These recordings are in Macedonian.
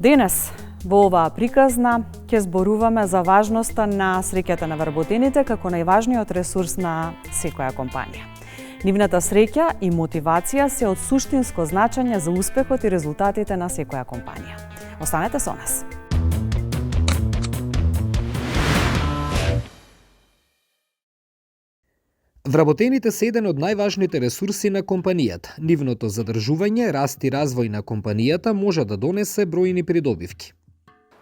Денес, во оваа приказна, ќе зборуваме за важноста на среќата на вработените како најважниот ресурс на секоја компанија. Нивната среќа и мотивација се од суштинско значење за успехот и резултатите на секоја компанија. Останете со нас. Вработените се еден од најважните ресурси на компанијата. Нивното задржување, раст и развој на компанијата може да донесе бројни придобивки.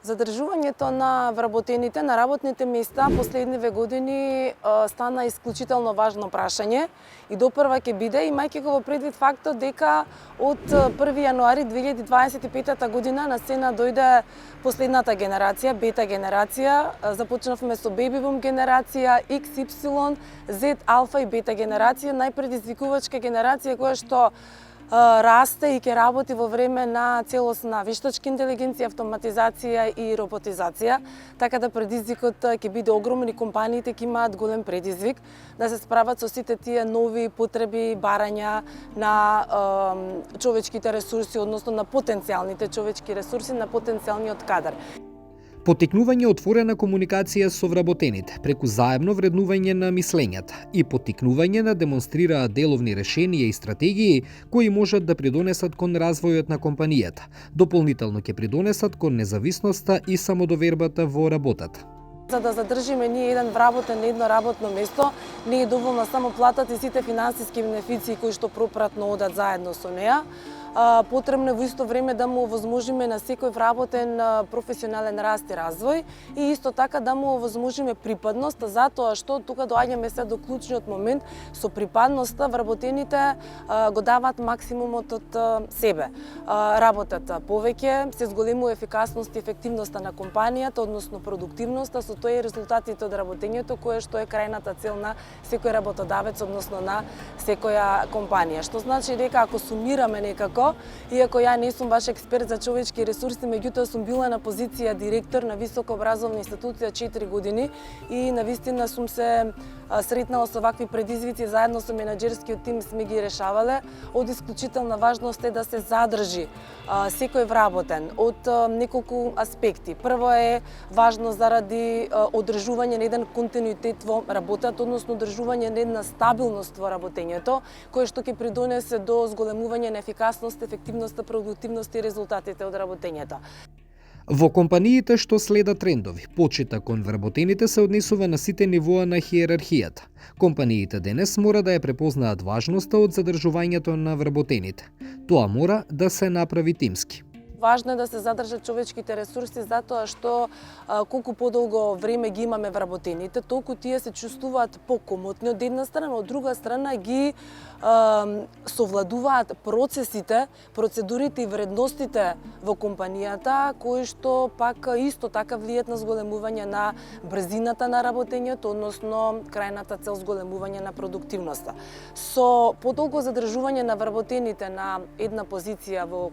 Задржувањето на вработените на работните места последниве години стана исклучително важно прашање и допрва ќе биде, имајќи го во предвид фактот дека од 1 јануари 2025 година на сцена дојде последната генерација, бета генерација. Започнавме со беби бум генерација, X, Y, Z, алфа и бета генерација, најпредизвикувачка генерација која што расте и ќе работи во време на целосна вештачка интелигенција, автоматизација и роботизација, така да предизвикот ќе биде огромен и компаниите ќе имаат голем предизвик да се справат со сите тие нови потреби, барања на човечките ресурси, односно на потенцијалните човечки ресурси, на потенцијалниот кадар. Поттикнување отворена комуникација со вработените, преку заедно вреднување на мислењата и поттикнување на демонстрираат деловни решенија и стратегии кои можат да придонесат кон развојот на компанијата, дополнително ќе придонесат кон независноста и самодовербата во работата. За да задржиме ние еден вработен на едно работно место, не е доволна само платата и сите финансиски бенефиции кои што пропратно одат заедно со неа. Потребно е во исто време да му овозможиме на секој вработен професионален раст и развој и исто така да му овозможиме припадност, затоа што тука доаѓаме се до клучниот момент, со припадноста вработените го даваат максимумот од себе. Работат повеќе, се зголемува ефикасност и ефективноста на компанијата, односно продуктивноста, со тоа и резултатите од работењето кое што е крајната цел на секој работодавец, односно на секоја компанија. Што значи дека ако сумираме некако, иако ја не сум баш експерт за човечки ресурси, меѓутоа сум била на позиција директор на висока образовна институција 4 години и навистина сум се сретнала со вакви предизвици, заедно со менаџерскиот тим сме ги решавале. Од исклучителна важност е да се задржи секој вработен од неколку аспекти. Прво е важно заради одржување на еден континуитет во работата, односно одржување на една стабилност во работењето, кое што ќе придонесе до зголемување на ефикасност, ефективноста, продуктивност и резултатите од работењето. Во компаниите што следат трендови, почита кон вработените се однесува на сите нивоа на хиерархијата. Компаниите денес мора да ја препознаат важноста од задржувањето на вработените. Тоа мора да се направи тимски. Важно е да се задржат човечките ресурси затоа што колку подолго време ги имаме вработените, толку тие се чувствуваат покомотни од една страна, од друга страна ги совладуваат процесите, процедурите и вредностите во компанијата, кои што пак исто така влијат на зголемување на брзината на работењето, односно крајната цел зголемување на продуктивноста. Со подолго задржување на вработените на една позиција во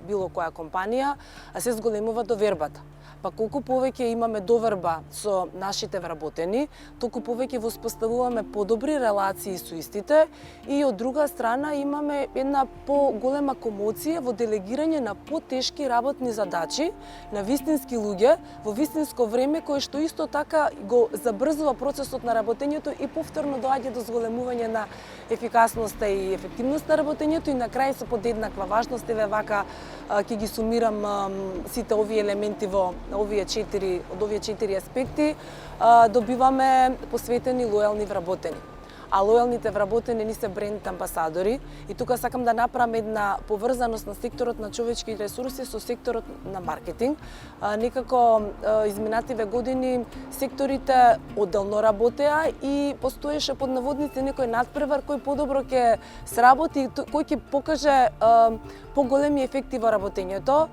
било која компанија, се зголемува довербата. Па колку повеќе имаме доверба со нашите вработени, толку повеќе воспоставуваме подобри релации со истите и од друга страна имаме една поголема комоција во делегирање на потешки работни задачи на вистински луѓе во вистинско време, кој што исто така го забрзува процесот на работењето и повторно доаѓа до зголемување на ефикасноста и ефективност на работењето и на крај се под еднаква важност. Еве вака ќе ги сумирам сите овие елементи во овие 4 аспекти, добиваме посветени лојални вработени. А лојалните вработени ни се бренд амбасадори и тука сакам да направам една поврзаност на секторот на човечки ресурси со секторот на маркетинг. Некако изминативе години секторите одделно работеа и постоеше под наводници некој надпревар кој подобро ќе сработи, кој ќе покаже поголеми ефекти во работењето.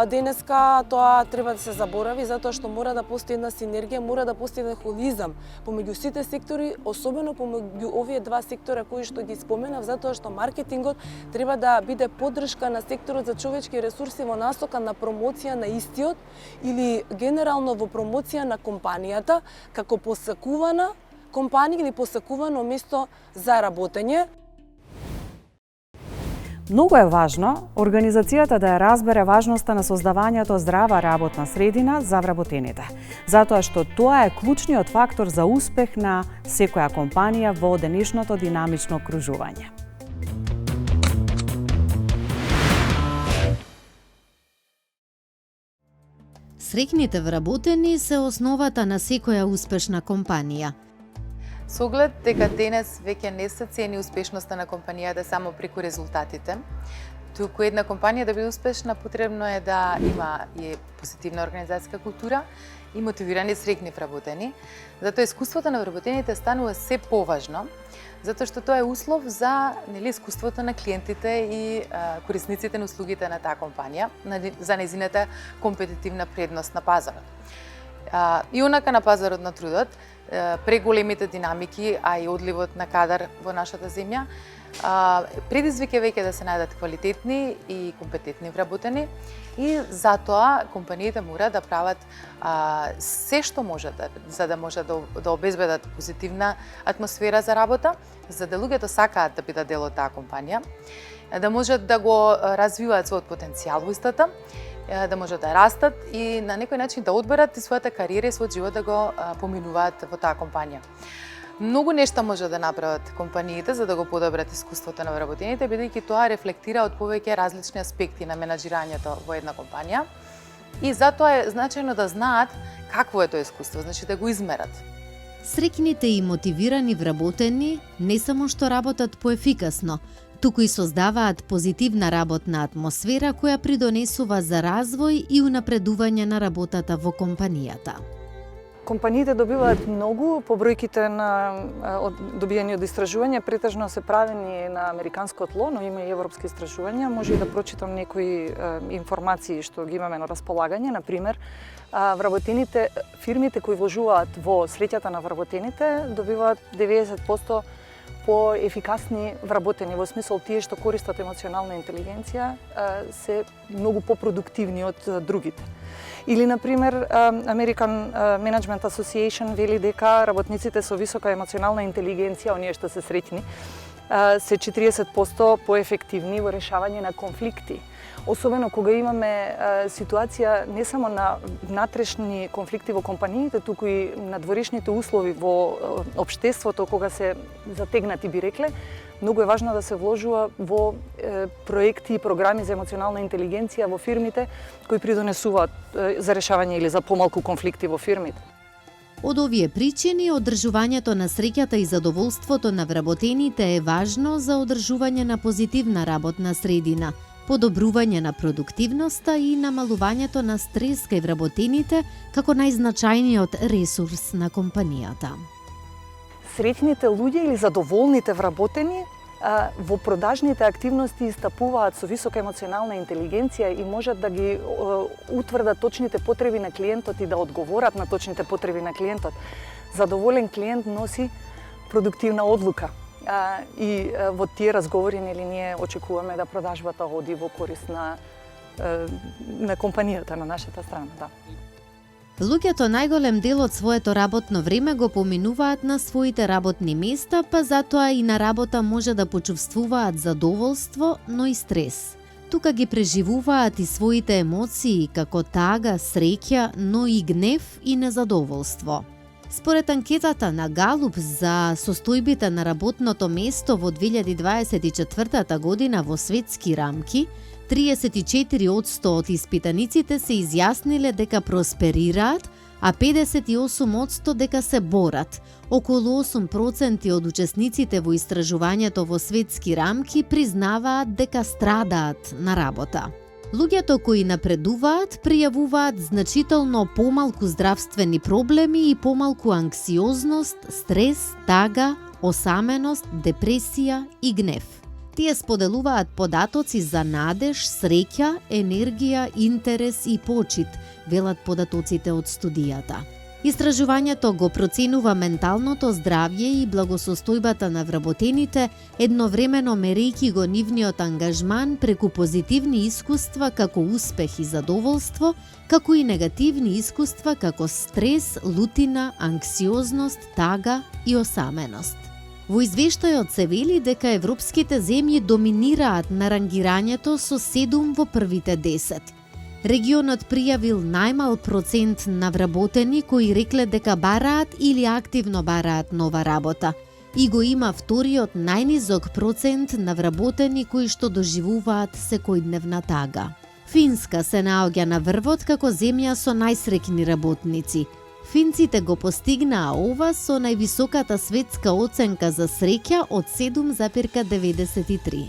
Денеска тоа треба да се заборави затоа што мора да постои една синергија, мора да постои еден холизам помеѓу сите сектори, особено помеѓу овие два сектора кои што ги споменав, затоа што маркетингот треба да биде поддршка на секторот за човечки ресурси во насока на промоција на истиот или генерално во промоција на компанијата како посакувана компанија или посакувано место за работење. Многу е важно организацијата да ја разбере важноста на создавањето здрава работна средина за вработените, затоа што тоа е клучниот фактор за успех на секоја компанија во денешното динамично окружување. Среќните вработени се основата на секоја успешна компанија. Со оглед дека денес веќе не се цени успешноста на компанијата само преку резултатите, туку една компанија да биде успешна потребно е да има и позитивна организацијска култура и мотивирани среќни вработени. Затоа искуството на вработените станува се поважно, затоа што тоа е услов за искуството на клиентите и корисниците на услугите на таа компанија, за нејзината компетитивна предност на пазарот. И онака на пазарот на трудот, преголемите динамики, а и одливот на кадар во нашата земја, предизвик е веќе да се најдат квалитетни и компетентни вработени и затоа компаниите мора да прават се што можат за да може да обезбедат позитивна атмосфера за работа, за да луѓето сакаат да бидат дел од таа компанија, да можат да го развиваат својот потенцијал во истата, да можат да растат и на некој начин да одберат и својата кариера и својот живот да го поминуваат во таа компанија. Многу нешта може да направат компаниите за да го подобрат искуството на вработените, бидејќи тоа рефлектира од повеќе различни аспекти на менаџирањето во една компанија и затоа е значајно да знаат какво е тоа искуство, значи да го измерат. Среќните и мотивирани вработени не само што работат поефикасно, туку и создаваат позитивна работна атмосфера која придонесува за развој и унапредување на работата во компанијата. Компаниите добиваат многу, по бројките на добиени од истражувања претежно се правени на американско тло, но има и европски истражувања. Може и да прочитам некои информации што ги имаме на располагање. Например, вработените, фирмите кои вложуваат во среќата на вработените добиваат 90% поефикасни вработени, во смисол тие што користат емоционална интелигенција се многу попродуктивни од другите. Или, например, American Management Association вели дека работниците со висока емоционална интелигенција, оние што се среќни, се 40% поефективни во решавање на конфликти. Особено кога имаме ситуација не само на внатрешни конфликти во компаниите, туку и на дворешните услови во општеството, кога се затегнати, би рекле, многу е важно да се вложува во проекти и програми за емоционална интелигенција во фирмите кои придонесуваат за решавање или за помалку конфликти во фирмите. Од овие причини, одржувањето на среќата и задоволството на вработените е важно за одржување на позитивна работна средина, подобрување на продуктивноста и намалувањето на стрес кај вработените како најзначајниот ресурс на компанијата. Среќните луѓе или задоволните вработени во продажните активности истапуваат со висока емоционална интелигенција и можат да ги утврдат точните потреби на клиентот и да одговорат на точните потреби на клиентот. Задоволен клиент носи продуктивна одлука. И во тие разговори ние очекуваме да продажбата оди во корист на компанијата на нашата страна. Да. Луѓето најголем дел од своето работно време го поминуваат на своите работни места, па затоа и на работа може да почувствуваат задоволство, но и стрес. Тука ги преживуваат и своите емоции како тага, среќа, но и гнев и незадоволство. Според анкетата на Галуп за состојбите на работното место во 2024 година во светски рамки, 34% од испитаниците се изјасниле дека просперираат, а 58% дека се борат. Околу 8% од учесниците во истражувањето во светски рамки признаваат дека страдаат на работа. Луѓето кои напредуваат пријавуваат значително помалку здравствени проблеми и помалку анксиозност, стрес, тага, осаменост, депресија и гнев. Тие споделуваат податоци за надеж, среќа, енергија, интерес и почит, велат податоците од студијата. Истражувањето го проценува менталното здравје и благосостојбата на вработените, едновремено мерејќи го нивниот ангажман преку позитивни искуства како успех и задоволство, како и негативни искуства како стрес, лутина, анксиозност, тага и осаменост. Во извештајот се вели дека европските земји доминираат на рангирањето со 7 во првите 10. Регионот пријавил најмал процент на вработени кои рекле дека бараат или активно бараат нова работа и го има вториот најнизок процент на вработени кои што доживуваат секојдневна тага. Финска се наоѓа на врвот како земја со најсреќни работници. Финците го постигнаа ова со највисоката светска оценка за среќа од 7,93.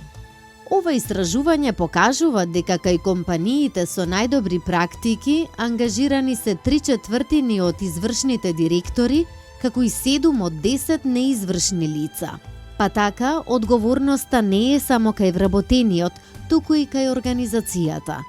Ова истражување покажува дека кај компаниите со најдобри практики ангажирани се 3/4 од извршните директори, како и 7 од 10 неизвршни лица. Па така, одговорноста не е само кај вработениот, туку и кај организацијата.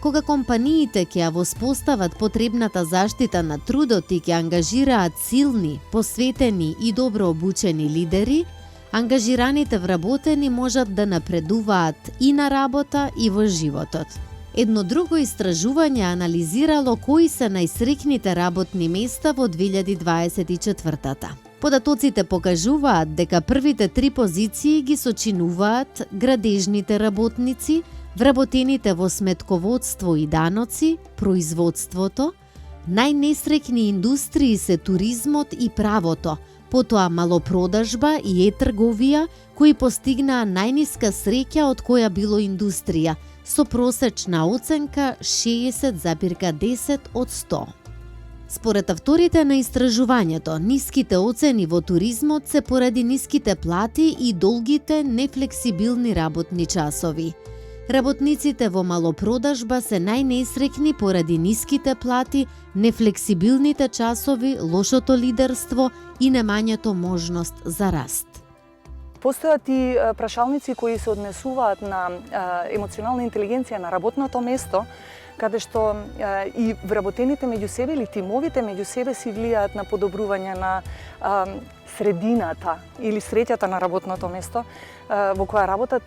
Кога компаниите ќе ја воспостават потребната заштита на трудот и ќе ангажираат силни, посветени и добро обучени лидери, ангажираните вработени можат да напредуваат и на работа и во животот. Едно друго истражување анализирало кои се најсреќните работни места во 2024-та. Податоците покажуваат дека првите 3 позиции ги сочинуваат градежните работници, вработените во сметководство и даноци, производството, најнесреќни индустрии се туризмот и правото, потоа малопродажба и е-трговија, кои постигнаа најниска среќа од која било индустрија, со просечна оценка 60,10 од 100. Според авторите на истражувањето, ниските оцени во туризмот се поради ниските плати и долгите нефлексибилни работни часови. Работниците во малопродажба се најнесреќни поради ниските плати, нефлексибилните часови, лошото лидерство и немањето можност за раст. Постојат и прашалници кои се однесуваат на емоционална интелигенција на работното место, каде што и вработените меѓу себе или тимовите меѓу себе си влијаат на подобрување на средината или среќата на работното место во која работат,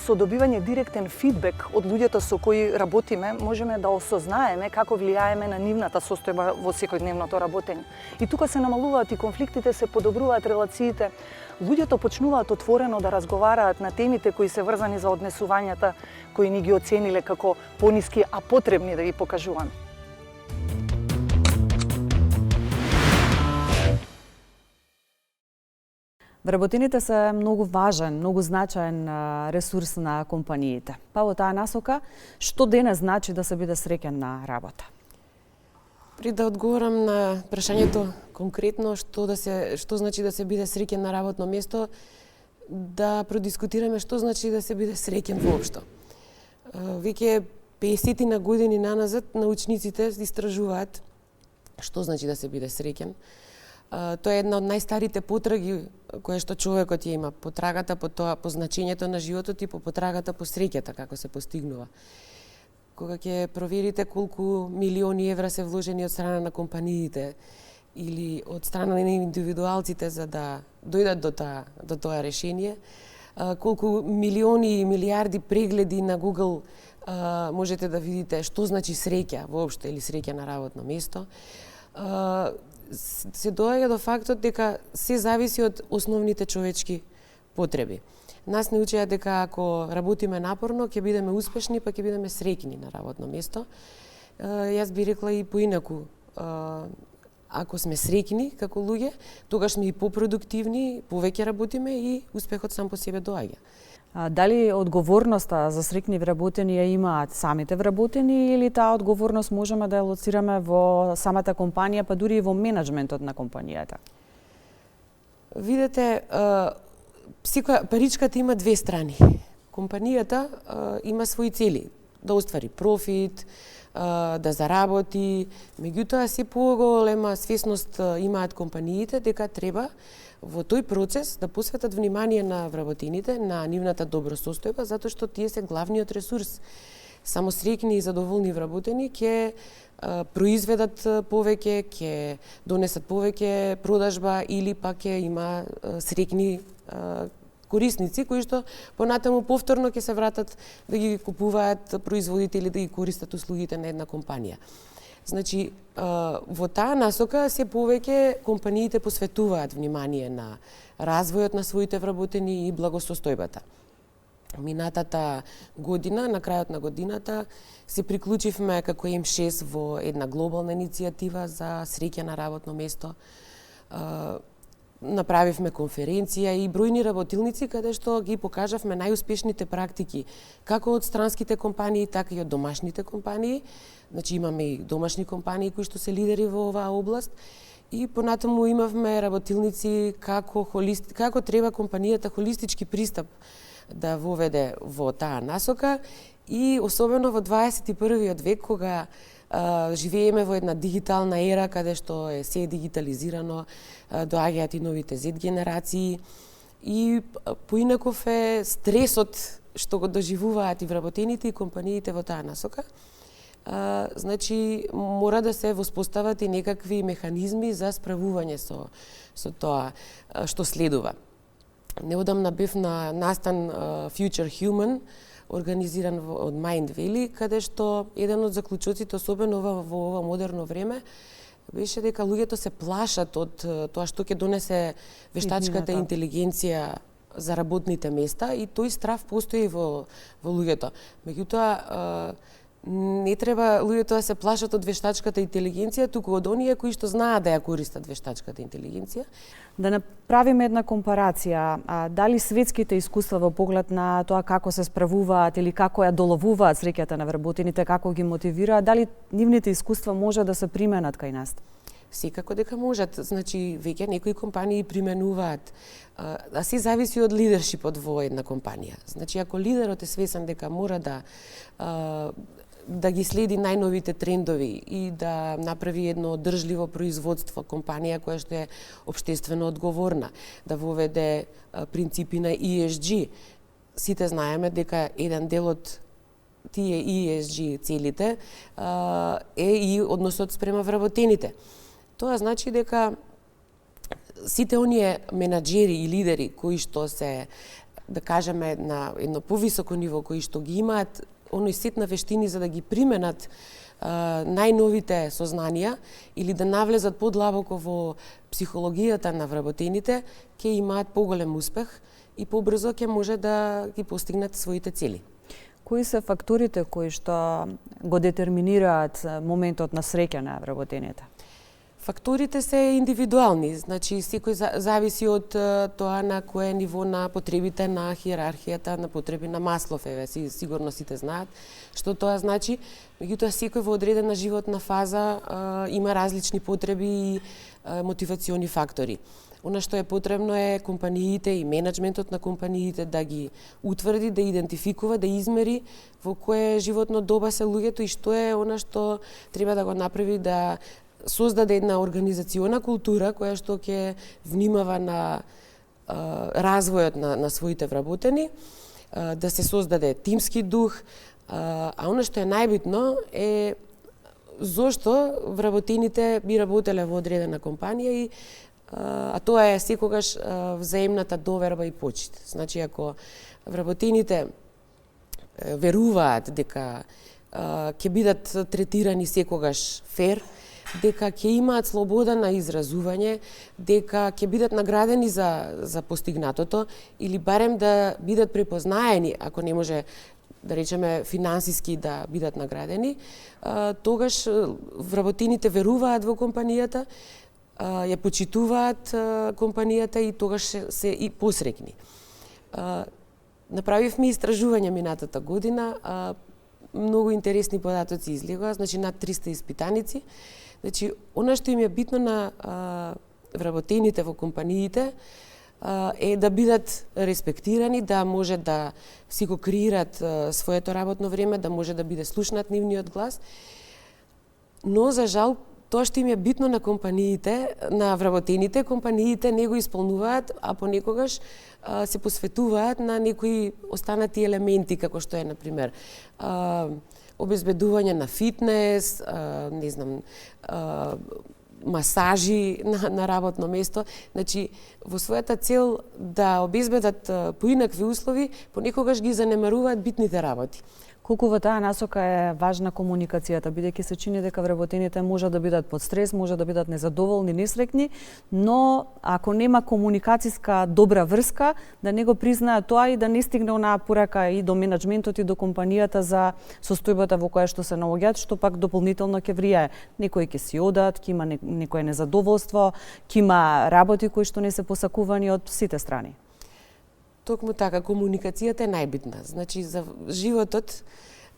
со добивање директен фидбек од луѓето со кои работиме, можеме да осознаеме како влијаеме на нивната состојба во секојдневното работење. И тука се намалуваат и конфликтите, се подобруваат релациите. Луѓето почнуваат отворено да разговараат на темите кои се врзани за однесувањата кои ни ги оцениле како пониски, а потребни да ги покажуваме. Вработените се многу важен, многу значаен ресурс на компаниите. Па во таа насока, што денес значи да се биде среќен на работа? Пред да одговорам на прашањето конкретно што значи да се биде среќен на работно место, да продискутираме што значи да се биде среќен воопшто. Веќе 50 на години наназад научниците истражуваат што значи да се биде среќен. Тоа е една од најстарите потраги која што човекот ја има, потрагата по тоа, по значењето на животот и по потрагата по среќата како се постигнува. Кога ќе проверите колку милиони евра се вложени од страна на компаниите или од страна на индивидуалците за да дојдат до тоа решение, колку милиони и милиарди прегледи на Google можете да видите што значи среќа воопшто или среќа на работно место, се доаѓа до фактот дека се зависи од основните човечки потреби. Нас не учеа дека ако работиме напорно, ќе бидеме успешни, па ќе бидеме среќни на работно место. Јас би рекла и поинаку. Ако сме среќни како луѓе, тогаш сме и попродуктивни, повеќе работиме и успехот сам по себе доаѓа. Дали одговорноста за среќни вработени ја имаат самите вработени или таа одговорност можеме да ја лоцираме во самата компанија, па дури и во менеджментот на компанијата? Видете, паричката има две страни. Компанијата има своји цели, да оствари профит, да заработи, меѓутоа се поголема свесност имаат компаниите дека треба во тој процес да посветат внимание на вработените, на нивната добросостојба, затоа што тие се главниот ресурс. Само среќни и задоволни вработени ќе произведат повеќе, ќе донесат повеќе продажба или пак ќе има среќни корисници кои што понатаму повторно ќе се вратат да ги купуваат производите или да ги користат услугите на една компанија. Значи, во таа насока се повеќе компаниите посветуваат внимание на развојот на своите вработени и благосостојбата. Минатата година, на крајот на годината, се приклучивме како М6 во една глобална иницијатива за среќа на работно место. Направивме конференција и бројни работилници каде што ги покажавме најуспешните практики, како од странските компании, така и од домашните компании. Значи имаме и домашни компании кои што се лидери во оваа област. И понатаму имавме работилници како треба компанијата холистички пристап да воведе во таа насока и особено во 21-виот век кога живееме во една дигитална ера каде што е се дигитализирано, доаѓаат и новите Z генерации и поинаков е стресот што го доживуваат и вработените и компаниите во таа насока. Значи мора да се воспостават и некакви механизми за справување со тоа што следува. Неодамна бев на настан Future Human, организиран од Mind Valley, каде што еден од заклучоците, особено во ова модерно време, беше дека луѓето се плашат од тоа што ќе донесе вештачката интелигенција за работните места и тој страв постои во луѓето. Меѓутоа, не треба луѓето да се плашат од вештачката интелигенција, туку од оние кои што знаат да ја користат вештачката интелигенција. Да направиме една компарација, дали светските искуства во поглед на тоа како се справуваат или како ја доловуваат среќата на вработените, како ги мотивираат, дали нивните искуства може да се применат кај нас? Секако дека можат. Значи, веќе некои компании применуваат, а се зависи од лидершипот во една компанија. Значи, ако лидерот е свесен дека мора да ги следи најновите трендови и да направи едно одржливо производство, компанија која што е општествено одговорна, да воведе принципи на ESG. Сите знаеме дека еден дел од тие ESG целите е и односот спрема вработените. Тоа значи дека сите оние менаџери и лидери кои што се, да кажеме, на едно повисоко ниво, кои што ги имаат оној сет на вештини за да ги применат најновите сознанија или да навлезат подлабоко во психологијата на вработените, ќе имаат поголем успех и побрзо ќе може да ги постигнат своите цели. Кои се факторите кои што го детерминираат моментот на среќа на вработените? Факторите се индивидуални, значи секој зависи од тоа на кое ниво на потребите на хиерархијата на потреби на Маслов, сигурно сите знаат што тоа значи, меѓутоа секој во одредена животна фаза има различни потреби и мотивациони фактори. Она што е потребно е компаниите и менеджментот на компаниите да ги утврди, да идентификува, да измери во кое животно доба се луѓето и што е она што треба да го направи да создаде една организациона култура која што ќе внимава на развојот на своите вработени, да се создаде тимски дух, а она што е најбитно е зошто вработените би работеле во одредена компанија а тоа е секогаш взаемната доверба и почит. Значи, ако вработените веруваат дека ќе бидат третирани секогаш фер, дека ќе имаат слобода на изразување, дека ќе бидат наградени за постигнатото или барем да бидат препознаени, ако не може да речеме финансиски да бидат наградени, тогаш вработените веруваат во компанијата, ја почитуваат компанијата и тогаш се и посреќни. Направивме истражување минатата година, многу интересни податоци излегоа, значи над 300 испитаници. Значи, она што им е битно на вработените во компаниите е да бидат респектирани, да може да си го креират своето работно време, да може да биде слушнат нивниот глас. Но, за жал, тоа што им е битно на компаниите, на вработените, компаниите не го исполнуваат, а понекогаш се посветуваат на некои останати елементи, како што е, например, обезбедување на фитнес, не знам, масажи на работно место. Значи, во својата цел да обезбедат поинакви услови, понекогаш ги занемаруваат битните работи. Колку во таа насока е важна комуникацијата, бидејќи се чини дека вработените може да бидат под стрес, може да бидат незадоволни, несреќни, но ако нема комуникацијска добра врска, да не го признаат тоа и да не стигне онаа порака и до менаџментот и до компанијата за состојбата во која што се наоѓаат, што пак дополнително ќе влијае. Некои ќе си одат, ќе има некое незадоволство, ќе има работи кои што не се посакувани од сите страни. Токму така, комуникацијата е најбитна. Значи, за животот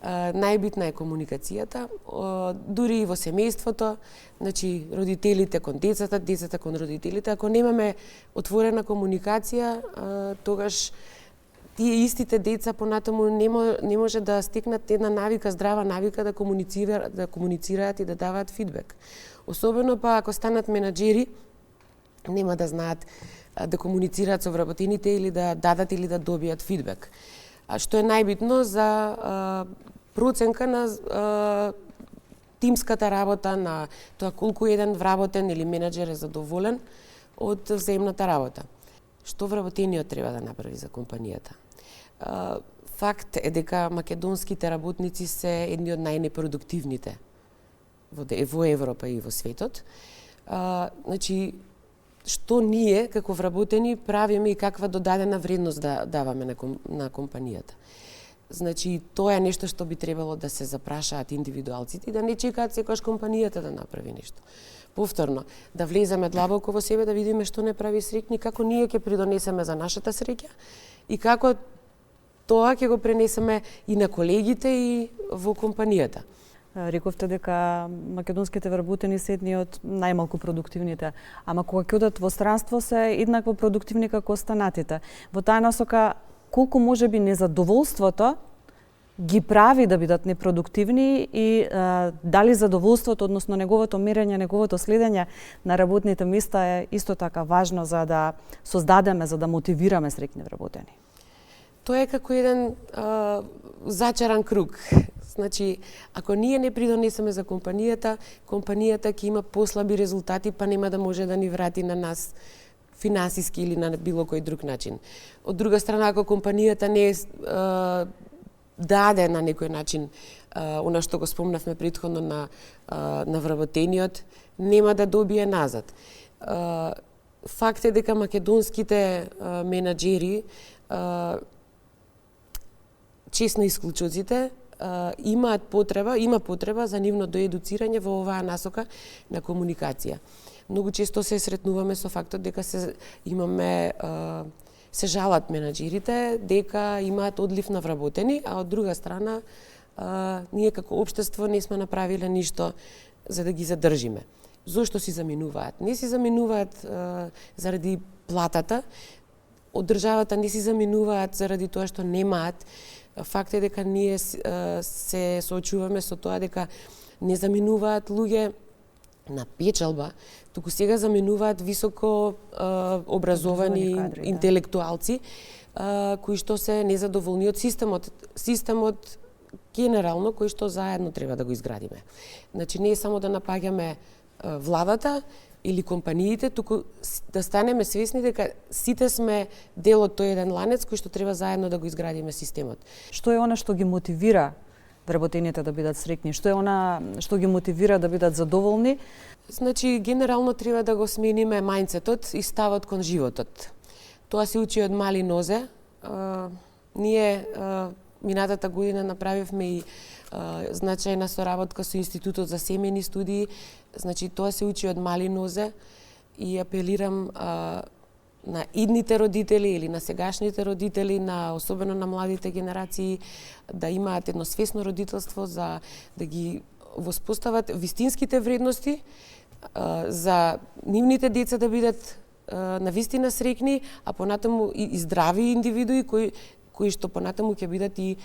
најбитна е комуникацијата, дури и во семејството, значи, родителите кон децата, децата кон родителите. Ако немаме отворена комуникација, тогаш тие истите деца понатаму не може да стекнат една навика, здрава навика да комуницираат и да даваат фидбек. Особено па ако станат менаџери, нема да знаат да комуницираат со вработените или да дадат или да добијат фидбек. А што е најбитно за проценка на тимската работа, на тоа колку еден вработен или менаџер е задоволен од земната работа. Што вработениот треба да направи за компанијата? Факт е дека македонските работници се едни од најнепродуктивните во Европа и во светот. Значи, што ние, како вработени, правиме и каква додадена вредност да даваме на компанијата. Значи, тоа е нешто што би требало да се запрашаат индивидуалците и да не чекаат секојаш компанијата да направи нешто. Повторно, да влеземе длабоко во себе, да видиме што не прави среќни, како ние ќе придонесеме за нашата среќа и како тоа ќе го пренесеме и на колегите и во компанијата. Рековте дека македонските вработени се едни од најмалку продуктивните, ама кога ќе одат во странство се еднакво продуктивни како останатите. Во таа насока, колку можеби незадоволството ги прави да бидат непродуктивни и дали задоволството, односно неговото мерење, неговото следење на работните места е исто така важно за да создадеме, за да мотивираме среќни вработени. Тоа е како еден зачаран круг. Значи, ако ние не придонесеме за компанијата ќе има послаби резултати, па нема да може да ни врати на нас финансиски или на било кој друг начин. Од друга страна, ако компанијата не даде на некој начин она што го спомнавме претходно на вработениот, нема да добие назад. Факт е дека македонските менаџери, честно исклучоците, има потреба за нивно доедуцирање во оваа насока на комуникација. Многу често се сретнуваме со фактот дека се жалат менаџерите дека имаат одлив на вработени, а од друга страна ние како општество не сме направиле ништо за да ги задржиме. Зошто си заминуваат? Не си заминуваат заради платата, од државата не си заминуваат заради тоа што немаат. Факт е дека ние се соочуваме со тоа дека не заминуваат луѓе на печалба, туку сега заминуваат високо образовани интелектуалци кои што се незадоволни од системот генерално кој што заедно треба да го изградиме. Значи не е само да напаѓаме владата или компаниите, туку да станеме свесни дека сите сме дел од тој еден ланец кој што треба заедно да го изградиме системот. Што е она што ги мотивира вработените да бидат среќни? Што е она што ги мотивира да бидат задоволни? Значи, генерално треба да го смениме мајндсетот и ставот кон животот. Тоа се учи од мали нозе. Ние минатата година направивме и значајна соработка со Институтот за семејни студии. Значи, тоа се учи од мали нозе и апелирам на идните родители или на сегашните родители, особено на младите генерации, да имаат едно свесно родителство за да ги воспостават вистинските вредности, за нивните деца да бидат навистина среќни, а понатаму и здрави индивидуи кои што понатаму ќе бидат и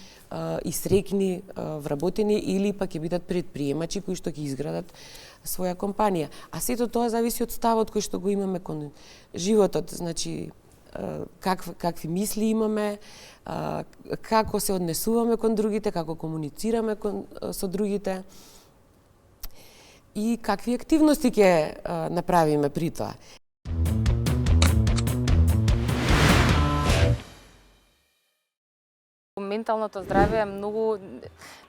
среќни вработени или пак ќе бидат предприемачи кои што ќе изградат своја компанија. А сето тоа зависи од ставот кој што го имаме кон животот, значи какви мисли имаме, како се однесуваме кон другите, како комуницираме со другите и какви активности ќе направиме при тоа. менталното здравје е многу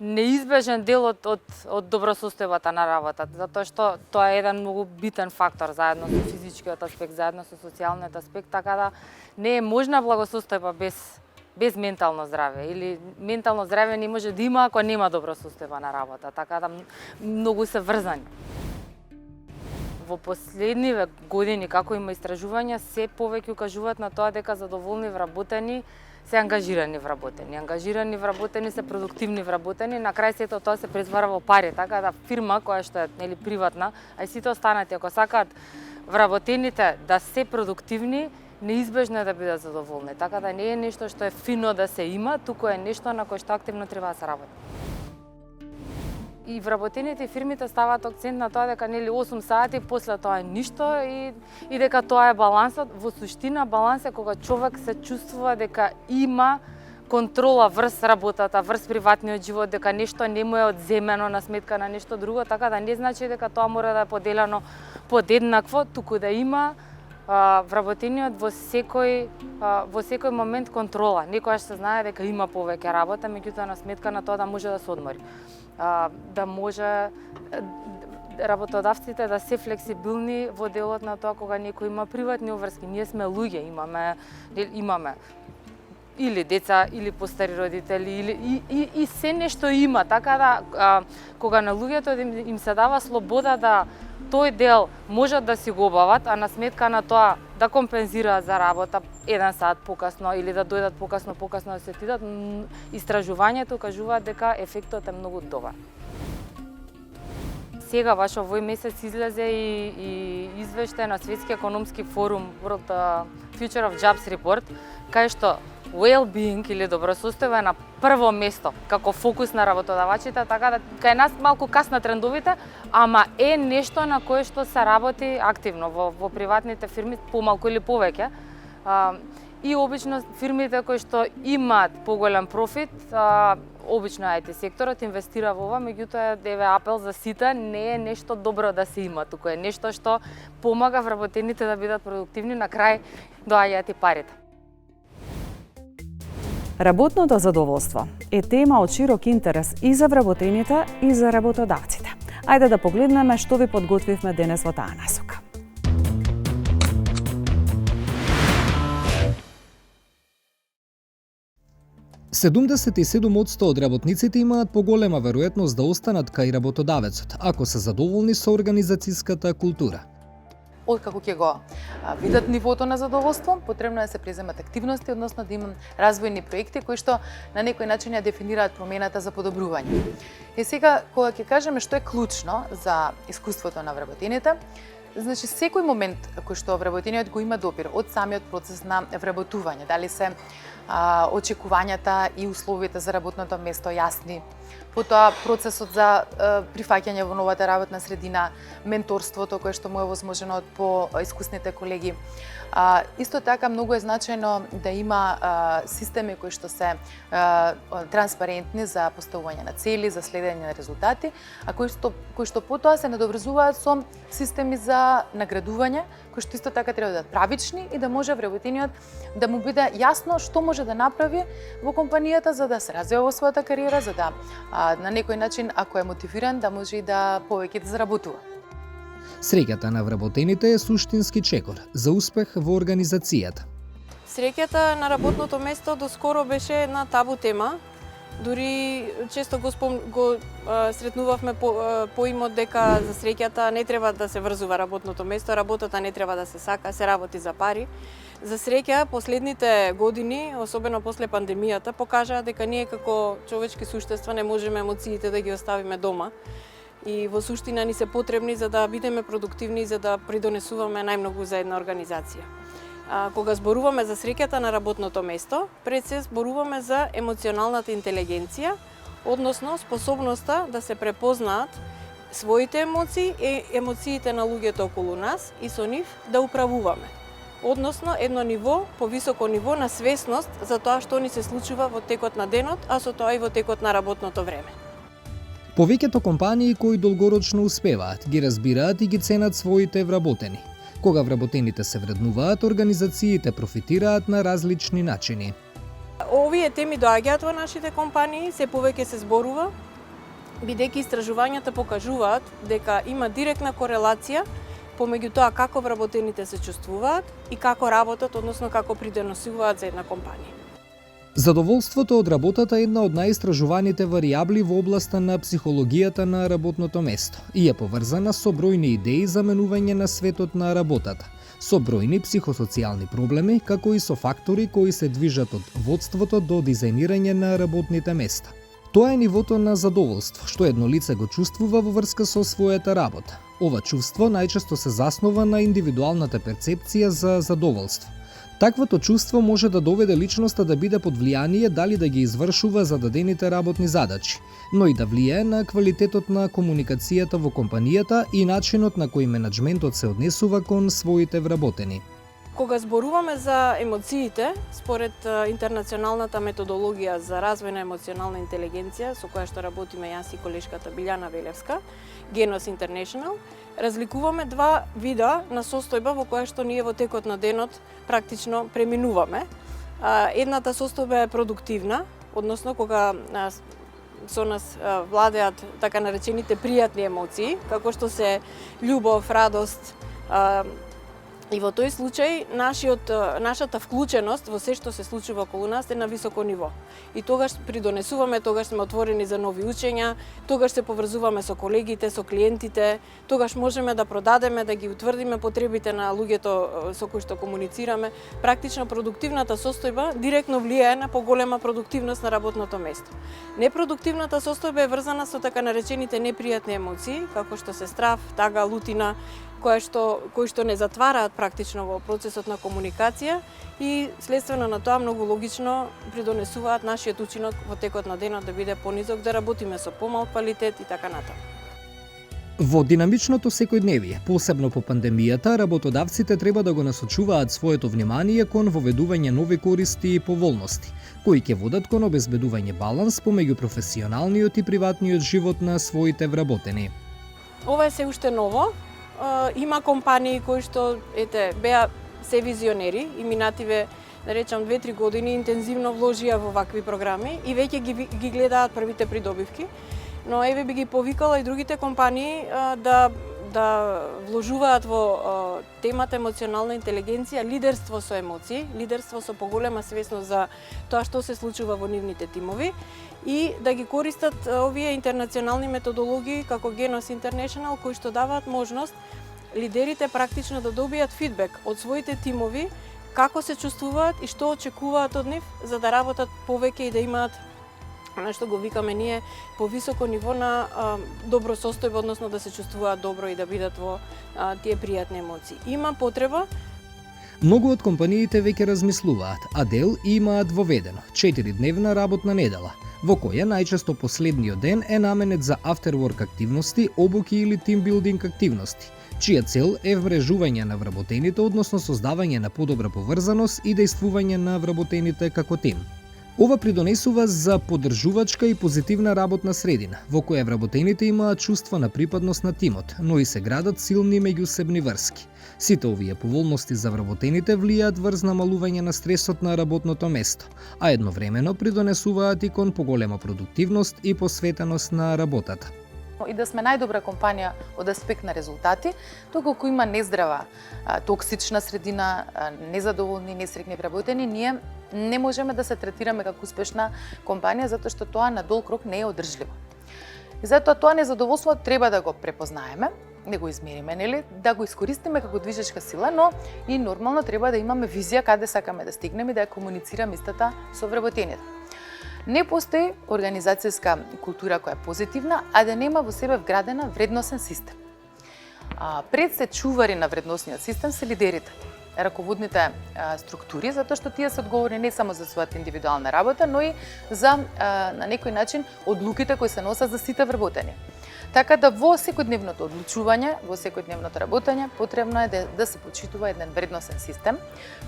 неизбежен дел од добросостојбата на работа, затоа што тоа е еден многу битен фактор заедно со физичкиот аспект, заедно со социјалниот аспект, така да не е можна благосостојба без ментално здравје, или ментално здравје не може да има ако нема добросостојба на работа, така да многу се врзани. Во последниве години, како има истражувања, се повеќе укажуваат на тоа дека задоволни вработени се ангажирани вработени. Ангажирани вработени се продуктивни вработени, на крај сето тоа се претвара во пари, така да фирма која што е приватна, а и сите останати, ако сакаат вработените да се продуктивни, неизбежно е да бидат задоволни. Така да не е нешто што е фино да се има, туку е нешто на кое што активно треба да се работи. И вработените и фирмите ставаат акцент на тоа дека 8 сати, после тоа ништо и дека тоа е балансот. Во суштина баланс е кога човек се чувствува дека има контрола врз работата, врз приватниот живот, дека нешто не му е одземено на сметка на нешто друго, така да не значи дека тоа мора да е поделено подеднакво, туку да има вработениот во секој момент контрола. Некогаш се знае дека има повеќе работа, меѓутоа на сметка на тоа да може да се одмори. Да може работодавците да се флексибилни во делот на тоа кога некој има приватни обврски. Ние сме луѓе, имаме или деца, или постари родители, и се нешто има, така да кога на луѓето им се дава слобода да тој дел можат да си го обават, а на сметка на тоа да компензираат за работа 1 сат покасно или да дојдат покасно да се отидат, истражувањето кажуваат дека ефектот е многу добар. Сега баш овој месец излезе и извештај на Светски економски форум World Future of Jobs Report, кај што well-being или добросостојба е на прво место како фокус на работодавачите, така да кај нас малку касна трендовите, ама е нешто на кое што се работи активно во приватните фирми, помалку или повеќе. И обично фирмите кои што имаат поголем профит, обично IT секторот инвестира во ова, меѓутоа еве апел за сите, не е нешто добро да се има, туку е нешто што помага вработените да бидат продуктивни, на крај доаѓаат и парите. Работното задоволство е тема од широк интерес и за вработените и за работодавците. Ајде да погледнеме што ви подготвивме денес во таа насока. %77% од работниците имаат поголема веројатност да останат кај работодавецот, ако се задоволни со организацијската култура. Откако ќе го видат нивото на задоволство, потребно е да се преземат активности, односно да имам развојни проекти кои што на некој начин ја дефинираат промената за подобрување. И сега, кога ќе кажеме што е клучно за искуството на вработените, значи секој момент кој што вработениот го има допир од самиот процес на вработување, дали се очекувањата и условите за работното место јасни, потоа процесот за прифаќање во новата работна средина, менторството кое што му е возможено од поискусните колеги. Исто така многу е значајно да има системи кои што се транспарентни за поставување на цели, за следење на резултати, а кои што потоа се надоврзуваат со системи за наградување, кои што исто така треба да бидат правични и да може вработениот да му биде јасно што може да направи во компанијата за да се развива во својата кариера, за да на некој начин, ако е мотивиран, да може и да повеќе да заработува. Среќата на вработените е суштински чекор за успех во организацијата. Среќата на работното место доскоро беше една табу тема. Дури често го сретнувавме поимот дека за среќата не треба да се врзува работното место, работата не треба да се сака, се работи за пари. За среќа, последните години, особено после пандемијата, покажаа дека ние како човечки суштества не можеме емоциите да ги оставиме дома. И во суштина ни се потребни за да бидеме продуктивни и за да придонесуваме најмногу за една организација. Кога зборуваме за среќата на работното место, пред се зборуваме за емоционалната интелигенција, односно способноста да се препознаат своите емоции и емоциите на луѓето околу нас и со нив да управуваме. Односно едно ниво, повисоко ниво на свесност за тоа што ни се случува во текот на денот, а со тоа и во текот на работното време. Повеќето компании кои долгорочно успеваат, ги разбираат и ги ценат своите вработени. Кога вработените се вреднуваат, организациите профитираат на различни начини. овие теми доаѓаат во нашите компании, се повеќе се зборува, бидејќи истражувањата покажуваат дека има директна корелација помеѓу тоа како вработените се чувствуваат и како работат, односно како придонесуваат за една компанија. Задоволството од работата е една од најистражуваните варијабли во областа на психологијата на работното место и е поврзана со бројни идеи за менување на светот на работата, со бројни психосоцијални проблеми, како и со фактори кои се движат од водството до дизајнирање на работните места. Тоа е нивото на задоволство, што едно лице го чувствува во врска со својата работа. Ова чувство најчесто се заснова на индивидуалната перцепција за задоволство. Таквото чувство може да доведе личноста да биде под влијание дали да ги извршува зададените работни задачи, но и да влијае на квалитетот на комуникацијата во компанијата и начинот на кој менаџментот се однесува кон своите вработени. Кога зборуваме за емоциите, според интернационалната методологија за развој на емоционална интелигенција, со која што работиме јас и колешката Билјана Велевска, Genos International, разликуваме два вида на состојба во која што ние во текот на денот практично преминуваме. Едната состојба е продуктивна, односно кога со нас владеат така наречените пријатни емоции, како што се љубов, радост, и во тој случај нашата вклученост во се што се случува околу нас е на високо ниво. И тогаш придонесуваме, тогаш сме отворени за нови учења, тогаш се поврзуваме со колегите, со клиентите, тогаш можеме да продадеме, да ги утврдиме потребите на луѓето со кои што комуницираме. Практично продуктивната состојба директно влијае на поголема продуктивност на работното место. Непродуктивната состојба е врзана со така наречените непријатни емоции, како што се страв, тага, лутина, кои што не затвараат практично во процесот на комуникација и следствено на тоа многу логично придонесуваат нашиот учинок во текот на денот да биде понизок, да работиме со помал квалитет и така натаму. Во динамичното секојдневие, посебно по пандемијата, работодавците треба да го насочуваат своето внимание кон воведување нови користи и поволности, кои ќе водат кон обезбедување баланс помеѓу професионалниот и приватниот живот на своите вработени. Ова е се уште ново. Има компании кои што беа се визионери и минативе, да речам 2-3 години интензивно вложија во вакви програми и веќе ги гледаат првите придобивки. Но еве би ги повикала и другите компании да вложуваат во темата емоционална интелигенција, лидерство со емоции, лидерство со поголема свесност за тоа што се случува во нивните тимови и да ги користат овие интернационални методологии како Genos International, кои што даваат можност лидерите практично да добијат фидбек од своите тимови, како се чувствуваат и што очекуваат од нив, за да работат повеќе и да имаат што го викаме ние повисоко ниво на добро состојба, односно да се чувствуваат добро и да бидат во тие пријатни емоции. Има потреба. Многу од компаниите веќе размислуваат, а дел имаат воведено 4-дневна работна недела, во која најчесто последниот ден е наменет за afterwork активности, обуки или тимбилдинг активности, чија цел е вмрежување на вработените, односно создавање на подобра поврзаност и дејствување на вработените како тим. Ова придонесува за поддржувачка и позитивна работна средина, во која вработените имаат чувство на припадност на тимот, но и се градат силни меѓусебни врски. Сите овие поволности за вработените влијаат врз намалување на стресот на работното место, а едновремено придонесуваат и кон поголема продуктивност и посветеност на работата. И да сме најдобра компанија од аспект на резултати, доколку има нездрава, токсична средина, незадоволни, несреќни вработени, ние не можеме да се третираме како успешна компанија, затоа што тоа на долг рок не е одржливо. И затоа тоа незадоволство треба да го препознаеме, да го измериме, нели, да го искористиме како движечка сила, но и нормално треба да имаме визија каде сакаме да стигнеме и да ја комуницираме истата со вработените. Не постои организацијска култура која е позитивна, а да нема во себе вградена вредносен систем. Пред се чувари на вредносниот систем се лидерите, раководните структури, затоа што тие се одговорни не само за својата индивидуална работа, но и за на некој начин одлуките кои се носат за сите вработени. Така да во секојдневното одлучување, во секојдневното работење, потребно е да се почитува еден вредносен систем,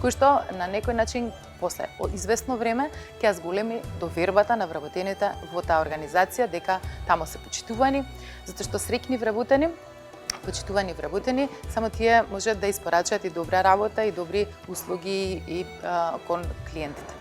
кој што на некој начин после известно време ќе зголеми довербата на вработените во таа организација дека таму се почитувани, затоа што среќни вработени, почитувани вработени, само тие можат да испорачаат и добра работа и добри услуги и кон клиентите.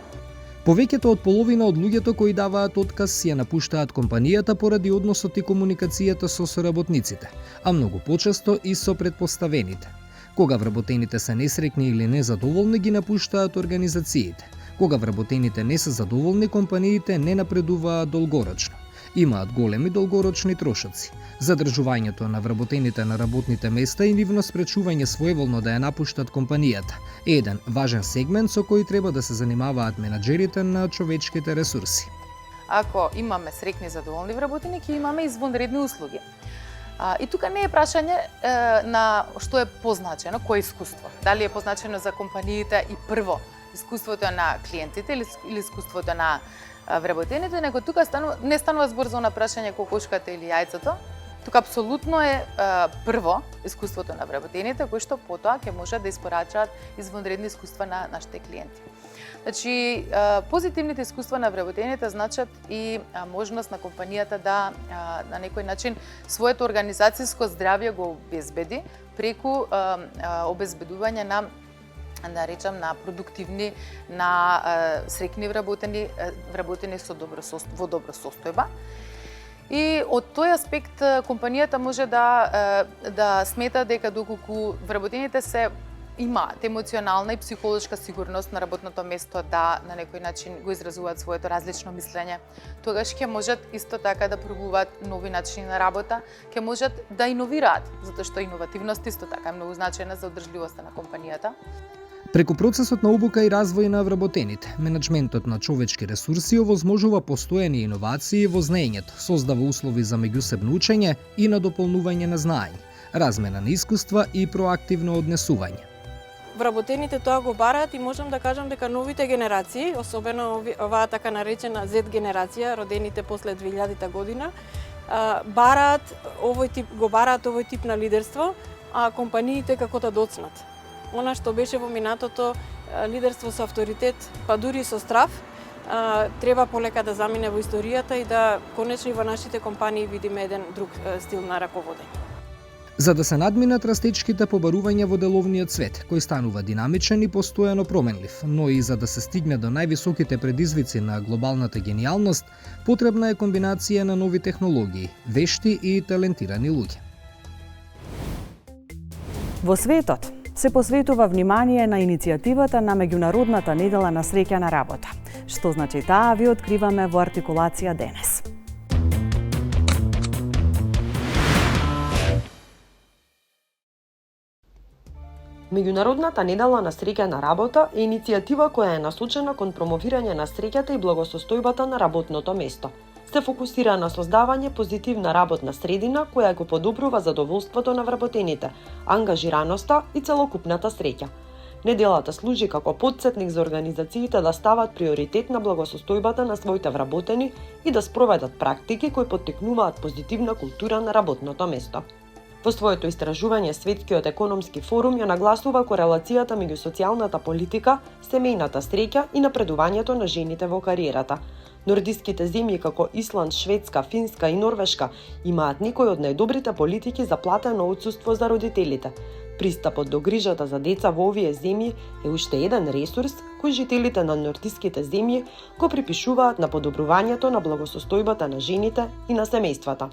Повеќето од половина од луѓето кои даваат отказ ја напуштаат компанијата поради односот и комуникацијата со соработниците, а многу почесто и со претпоставените. Кога вработените се несреќни или незадоволни, ги напуштаат организациите. Кога вработените не се задоволни, компаниите не напредуваат долгорочно. Имаат големи долгорочни трошоци. Задржувањето на вработените на работните места и нивно спречување своеволно да ја напуштат компанијата е еден важен сегмент со кој треба да се занимаваат менаџерите на човечките ресурси. Ако имаме среќни и задоволни вработени, ќе имаме извонредни услуги. И тука не е прашање на што е позначено, кој искуство. Дали е позначено за компаниите и прво искуството на клиентите или искуството на вработените, него тука не станува збор за прашање кокошката или јајцето. Тука апсолутно е прво искуството на вработените, кои што потоа ќе можат да испорачаат извонредни искуства на нашите клиенти. Значи, позитивните искуства на вработените значат и можност на компанијата да на некој начин своето организацијско здравје го обезбеди преку обезбедување на на продуктивни, на среќни вработени во добра состојба. И од тој аспект компанијата може да смета дека доколку вработените имаат емоционална и психолошка сигурност на работното место да на некој начин го изразуваат своето различно мислење, тогаш ќе можат исто така да пробуваат нови начини на работа, ќе можат да иновираат, затоа што иновативност исто така е многу значајна за одржливоста на компанијата. Преку процесот на обука и развој на вработените, менеджментот на човечки ресурси овозможува постојани иновации во знаењето, создава услови за меѓусебно учење и на дополнување на знаење, размена на искуства и проактивно однесување. Вработените тоа го бараат и можам да кажам дека новите генерации, особено оваа така наречена Z генерација, родените после 2000 година, го бараат овој тип на лидерство, а компаниите како да доцнат. Она што беше во минатото лидерство со авторитет, па дури со страв, треба полека да замине во историјата и да конечно во нашите компании видиме еден друг стил на раководење. За да се надминат растечките побарувања во деловниот свет, кој станува динамичен и постојано променлив, но и за да се стигне до највисоките предизвици на глобалната гениалност, потребна е комбинација на нови технологии, вешти и талентирани луѓе. Во светот се посветува внимание на иницијативата на Меѓународната недела на среќа на работа. Што значи таа, ви откриваме во артикулација денес. Меѓународната недела на среќа на работа е иницијатива која е насочена кон промовирање на среќата и благосостојбата на работното место. Се фокусира на создавање позитивна работна средина која го подобрува задоволството на вработените, ангажираноста и целокупната среќа. Неделата служи како потсетник за организациите да стават приоритет на благосостојбата на своите вработени и да спроведат практики кои поттикнуваат позитивна култура на работното место. Во своето истражување Светскиот економски форум ја нагласува корелацијата меѓу социјалната политика, семејната среќа и напредувањето на жените во кариерата. Нордиските земји како Исланд, Шведска, Финска и Норвешка имаат некои од најдобрите политики за платено отсуство за родителите. Пристапот до грижата за деца во овие земји е уште еден ресурс кој жителите на нордиските земји го припишуваат на подобрувањето на благосостојбата на жените и на семејствата.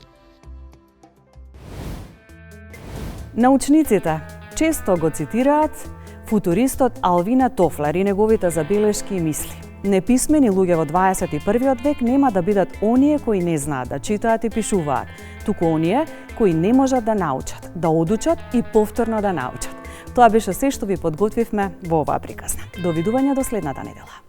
Научниците често го цитираат футуристот Алвина Тофлер и неговите забелешки и мисли. Неписмени луѓе во 21. век нема да бидат оние кои не знаат да читаат и пишуваат, туку оние кои не можат да научат, да одучат и повторно да научат. Тоа беше се што ви подготвивме во оваа приказна. Довидување до следната недела.